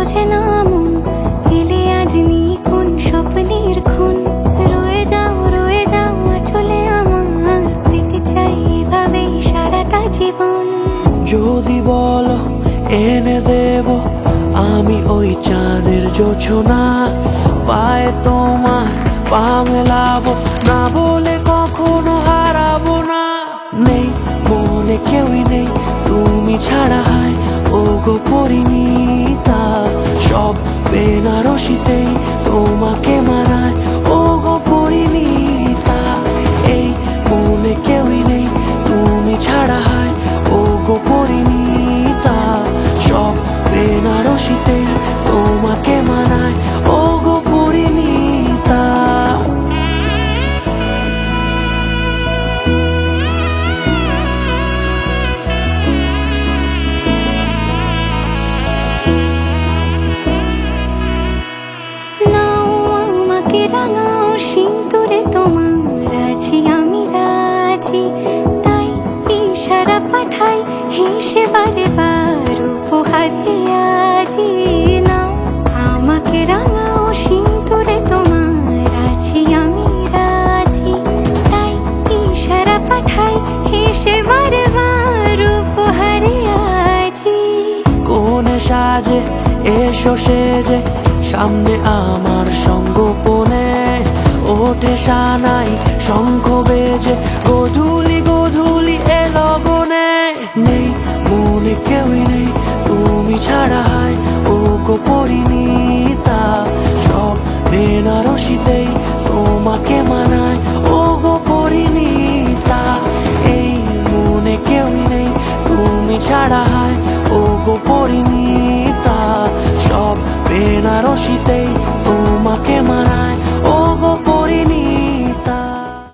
বোঝে না মন, এলে আজ নিকুন স্বপ্নের খুন। রয়ে যাও চলে আমার, পেতে চাই এভাবেই সারাটা জীবন। যদি বলো এনে দেব আমি ওই চাঁদের জোছনা, পায়ে তোমার পা মেলাবো, না বলে কখনো হারাবো না। নেই মনে কেউই নেই তুমি ছাড়া, হায় ও গো পরিণীতা। সব বেনারসিতেই তোমাকে মানায় ও গো পরিণীতা। এই মনে কেউই নেই তুমি ছাড়া, হায় ও গো পরিণীতা। সব বেনারসিতেই তোমাকে মানায় ও গো পরিণীতা। নাও আমাকে রাঙাও সিঁদুরে তোমার, আছি আমি রাজি। তাই ইশারা পাঠাই হেসে বারে বার উপহারে আজি। নাও আমাকে রাঙাও সিঁদুরে তোমার, আছি আমি রাজি। তাই ইশারা পাঠাই হেসে বারে বার উপহারে আজি। কোনে সাজে এসো সেজে সামনে আমার সঙ্গোপনে, ওঠে সানাই শঙ্খ বেজে গধূলি